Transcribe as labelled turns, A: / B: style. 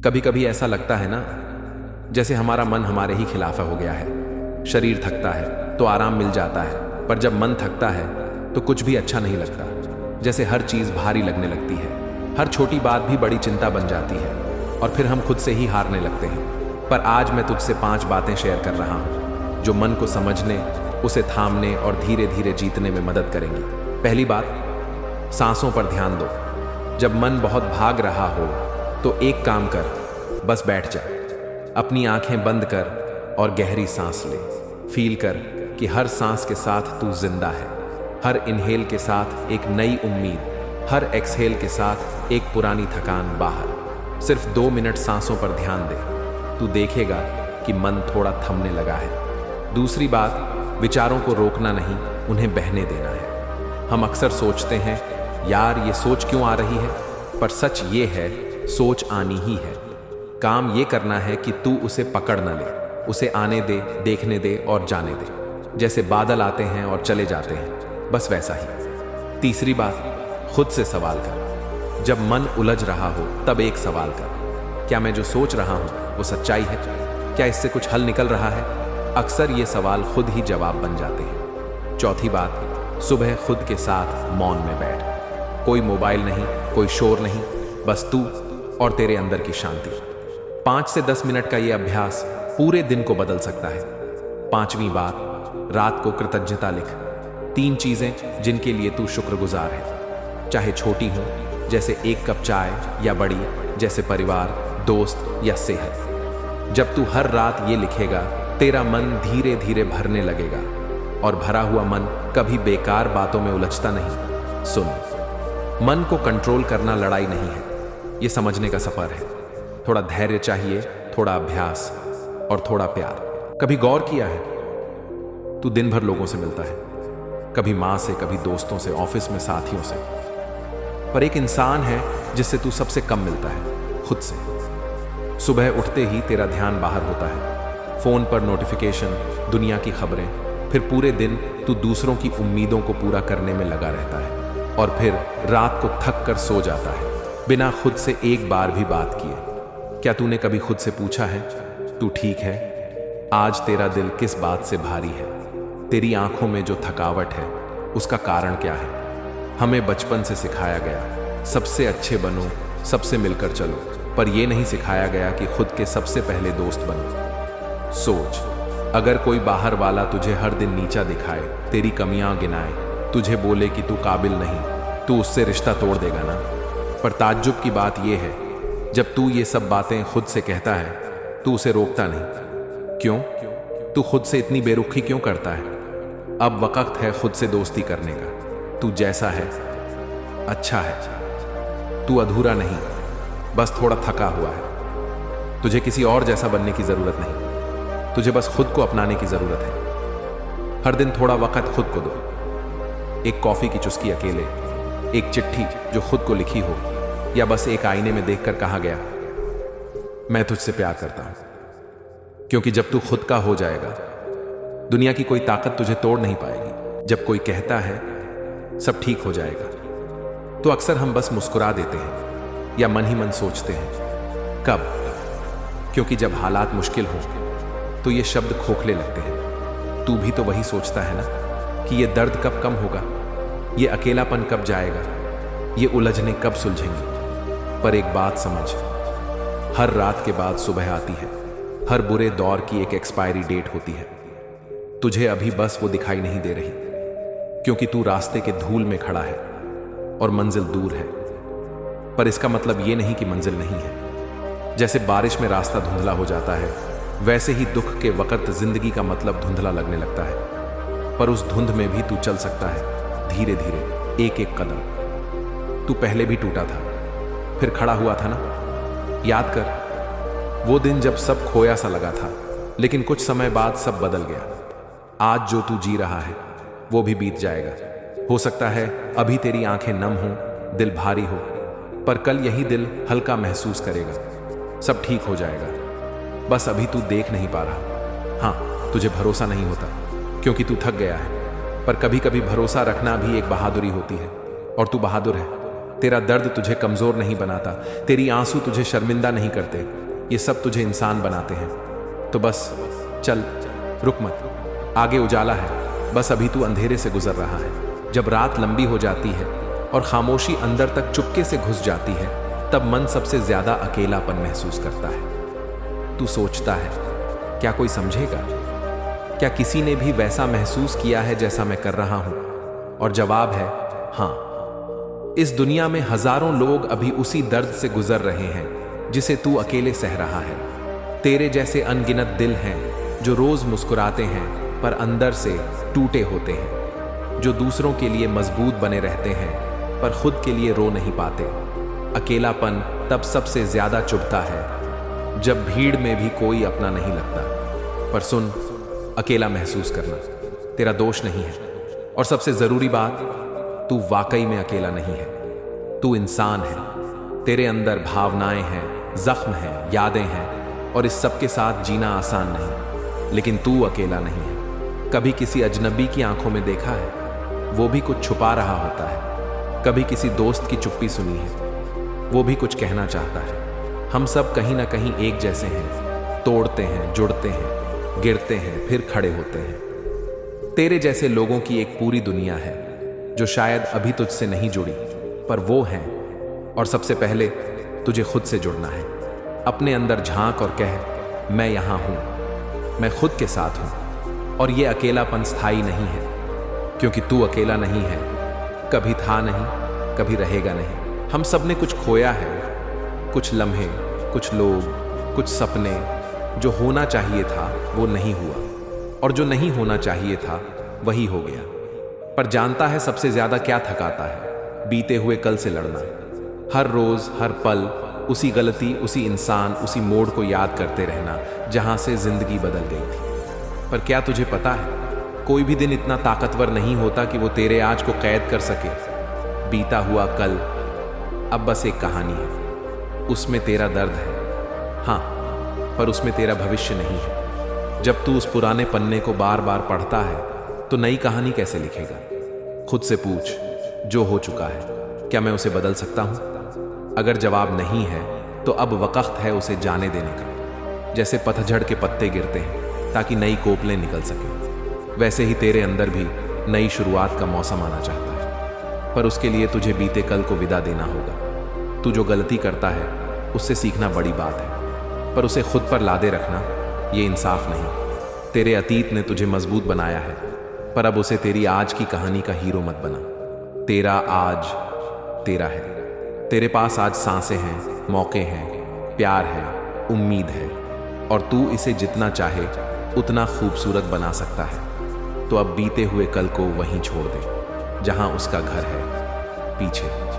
A: कभी कभी ऐसा लगता है ना, जैसे हमारा मन हमारे ही खिलाफ हो गया है। शरीर थकता है तो आराम मिल जाता है, पर जब मन थकता है तो कुछ भी अच्छा नहीं लगता। जैसे हर चीज भारी लगने लगती है, हर छोटी बात भी बड़ी चिंता बन जाती है और फिर हम खुद से ही हारने लगते हैं। पर आज मैं तुझसे 5 बातें शेयर कर रहा हूं जो मन को समझने, उसे थामने और धीरे धीरे जीतने में मदद करेंगी। पहली बात, सांसों पर ध्यान दो। जब मन बहुत भाग रहा हो तो एक काम कर, बस बैठ जा। अपनी आंखें बंद कर और गहरी सांस ले। फील कर कि हर सांस के साथ तू जिंदा है। हर इनहेल के साथ एक नई उम्मीद, हर एक्सहेल के साथ एक पुरानी थकान बाहर। सिर्फ 2 मिनट सांसों पर ध्यान दे, तू देखेगा कि मन थोड़ा थमने लगा है। दूसरी बात, विचारों को रोकना नहीं, उन्हें बहने देना है। हम अक्सर सोचते हैं, यार ये सोच क्यों आ रही है, पर सच ये है, सोच आनी ही है। काम ये करना है कि तू उसे पकड़ न ले, उसे आने दे, देखने दे और जाने दे। जैसे बादल आते हैं और चले जाते हैं, बस वैसा ही। तीसरी बात, खुद से सवाल कर। जब मन उलझ रहा हो तब एक सवाल कर, क्या मैं जो सोच रहा हूं वो सच्चाई है? क्या इससे कुछ हल निकल रहा है? अक्सर ये सवाल खुद ही जवाब बन जाते हैं। चौथी बात, सुबह खुद के साथ मौन में बैठ। कोई मोबाइल नहीं, कोई शोर नहीं, बस तू और तेरे अंदर की शांति। 5 से 10 मिनट का यह अभ्यास पूरे दिन को बदल सकता है। 5वीं बात, रात को कृतज्ञता लिख। 3 चीजें जिनके लिए तू शुक्रगुजार है, चाहे छोटी हो जैसे 1 कप चाय, या बड़ी जैसे परिवार, दोस्त या सेहत। जब तू हर रात ये लिखेगा, तेरा मन धीरे धीरे भरने लगेगा और भरा हुआ मन कभी बेकार बातों में उलझता नहीं। सुन, मन को कंट्रोल करना लड़ाई नहीं है, ये समझने का सफर है। थोड़ा धैर्य चाहिए, थोड़ा अभ्यास और थोड़ा प्यार। कभी गौर किया है, तू दिन भर लोगों से मिलता है, कभी मां से, कभी दोस्तों से, ऑफिस में साथियों से, पर एक इंसान है जिससे तू सबसे कम मिलता है, खुद से। सुबह उठते ही तेरा ध्यान बाहर होता है, फोन पर नोटिफिकेशन, दुनिया की खबरें, फिर पूरे दिन तू दूसरों की उम्मीदों को पूरा करने में लगा रहता है और फिर रात को थक कर सो जाता है बिना खुद से एक बार भी बात किए। क्या तूने कभी खुद से पूछा है, तू ठीक है? आज तेरा दिल किस बात से भारी है? तेरी आंखों में जो थकावट है, उसका कारण क्या है? हमें बचपन से सिखाया गया, सबसे अच्छे बनो, सबसे मिलकर चलो, पर यह नहीं सिखाया गया कि खुद के सबसे पहले दोस्त बनो। सोच, अगर कोई बाहर वाला तुझे हर दिन नीचा दिखाए, तेरी कमियां गिनाए, तुझे बोले कि तू काबिल नहीं, तू उससे रिश्ता तोड़ देगा ना? पर ताज्जुब की बात यह है, जब तू ये सब बातें खुद से कहता है, तू उसे रोकता नहीं। क्यों? तू खुद से इतनी बेरुखी क्यों करता है? अब वक्त है खुद से दोस्ती करने का। तू जैसा है अच्छा है, तू अधूरा नहीं, बस थोड़ा थका हुआ है। तुझे किसी और जैसा बनने की जरूरत नहीं, तुझे बस खुद को अपनाने की जरूरत है। हर दिन थोड़ा वक्त खुद को दो। एक कॉफी की चुस्की अकेले, एक चिट्ठी जो खुद को लिखी हो, या बस एक आईने में देखकर कहा गया, मैं तुझसे प्यार करता हूं। क्योंकि जब तू खुद का हो जाएगा, दुनिया की कोई ताकत तुझे तोड़ नहीं पाएगी। जब कोई कहता है सब ठीक हो जाएगा, तो अक्सर हम बस मुस्कुरा देते हैं या मन ही मन सोचते हैं। कब? क्योंकि जब हालात मुश्किल हो तो ये शब्द खोखले लगते हैं। तू भी तो वही सोचता है ना कि ये दर्द कब कम होगा, ये अकेलापन कब जाएगा, ये उलझने कब सुलझेंगी। पर एक बात समझ, हर रात के बाद सुबह आती है। हर बुरे दौर की एक एक्सपायरी डेट होती है। तुझे अभी बस वो दिखाई नहीं दे रही, क्योंकि तू रास्ते के धूल में खड़ा है और मंजिल दूर है। पर इसका मतलब ये नहीं कि मंजिल नहीं है। जैसे बारिश में रास्ता धुंधला हो जाता है, वैसे ही दुख के वक्त जिंदगी का मतलब धुंधला लगने लगता है। पर उस धुंध में भी तू चल सकता है, धीरे धीरे, एक एक कदम। तू पहले भी टूटा था, फिर खड़ा हुआ था ना? याद कर वो दिन जब सब खोया सा लगा था, लेकिन कुछ समय बाद सब बदल गया। आज जो तू जी रहा है वो भी बीत जाएगा। हो सकता है अभी तेरी आंखें नम हो, दिल भारी हो, पर कल यही दिल हल्का महसूस करेगा। सब ठीक हो जाएगा, बस अभी तू देख नहीं पा रहा। हाँ, तुझे भरोसा नहीं होता क्योंकि तू थक गया है, पर कभी कभी भरोसा रखना भी एक बहादुरी होती है, और तू बहादुर है। तेरा दर्द तुझे कमजोर नहीं बनाता, तेरी आंसू तुझे शर्मिंदा नहीं करते, ये सब तुझे इंसान बनाते हैं। तो बस चल, रुक मत, आगे उजाला है, बस अभी तू अंधेरे से गुजर रहा है। जब रात लंबी हो जाती है और खामोशी अंदर तक चुपके से घुस जाती है, तब मन सबसे ज्यादा अकेलापन महसूस करता है। तू सोचता है, क्या कोई समझेगा? क्या किसी ने भी वैसा महसूस किया है जैसा मैं कर रहा हूं? और जवाब है हाँ। इस दुनिया में हजारों लोग अभी उसी दर्द से गुजर रहे हैं जिसे तू अकेले सह रहा है। तेरे जैसे अनगिनत दिल हैं जो रोज मुस्कुराते हैं पर अंदर से टूटे होते हैं, जो दूसरों के लिए मजबूत बने रहते हैं पर खुद के लिए रो नहीं पाते। अकेलापन तब सबसे ज्यादा चुभता है जब भीड़ में भी कोई अपना नहीं लगता। पर सुन, अकेला महसूस करना तेरा दोष नहीं है, और सबसे जरूरी बात, तू वाकई में अकेला नहीं है। तू इंसान है, तेरे अंदर भावनाएं हैं, जख्म हैं, यादें हैं, और इस सब के साथ जीना आसान नहीं। लेकिन तू अकेला नहीं है। कभी किसी अजनबी की आंखों में देखा है, वो भी कुछ छुपा रहा होता है। कभी किसी दोस्त की चुप्पी सुनी है, वो भी कुछ कहना चाहता है। हम सब कहीं ना कहीं एक जैसे हैं, तोड़ते हैं, जुड़ते हैं, गिरते हैं, फिर खड़े होते हैं। तेरे जैसे लोगों की एक पूरी दुनिया है जो शायद अभी तुझसे नहीं जुड़ी, पर वो हैं। और सबसे पहले तुझे खुद से जुड़ना है। अपने अंदर झांक और कह, मैं यहां हूं, मैं खुद के साथ हूं। और ये अकेलापन स्थायी नहीं है, क्योंकि तू अकेला नहीं है, कभी था नहीं, कभी रहेगा नहीं। हम सब ने कुछ खोया है, कुछ लम्हे, कुछ लोग, कुछ सपने। जो होना चाहिए था वो नहीं हुआ, और जो नहीं होना चाहिए था वही हो गया। पर जानता है सबसे ज्यादा क्या थकाता है? बीते हुए कल से लड़ना। हर रोज, हर पल उसी गलती, उसी इंसान, उसी मोड़ को याद करते रहना जहां से जिंदगी बदल गई थी। पर क्या तुझे पता है, कोई भी दिन इतना ताकतवर नहीं होता कि वो तेरे आज को कैद कर सके। बीता हुआ कल अब बस एक कहानी है, उसमें तेरा दर्द है, हाँ, पर उसमें तेरा भविष्य नहीं है। जब तू उस पुराने पन्ने को बार बार पढ़ता है तो नई कहानी कैसे लिखेगा? खुद से पूछ, जो हो चुका है क्या मैं उसे बदल सकता हूं? अगर जवाब नहीं है तो अब वक्त है उसे जाने देने का। जैसे पतझड़ के पत्ते गिरते हैं ताकि नई कोपलें निकल सके, वैसे ही तेरे अंदर भी नई शुरुआत का मौसम आना चाहता है। पर उसके लिए तुझे बीते कल को विदा देना होगा। तू जो गलती करता है उससे सीखना बड़ी बात है, पर उसे खुद पर लादे रखना ये इंसाफ नहीं। तेरे अतीत ने तुझे मजबूत बनाया है, पर अब उसे तेरी आज की कहानी का हीरो मत बना। तेरा आज तेरा है। तेरे पास आज सांसें हैं, मौके हैं, प्यार है, उम्मीद है, और तू इसे जितना चाहे उतना खूबसूरत बना सकता है। तो अब बीते हुए कल को वहीं छोड़ दे जहां उसका घर है, पीछे।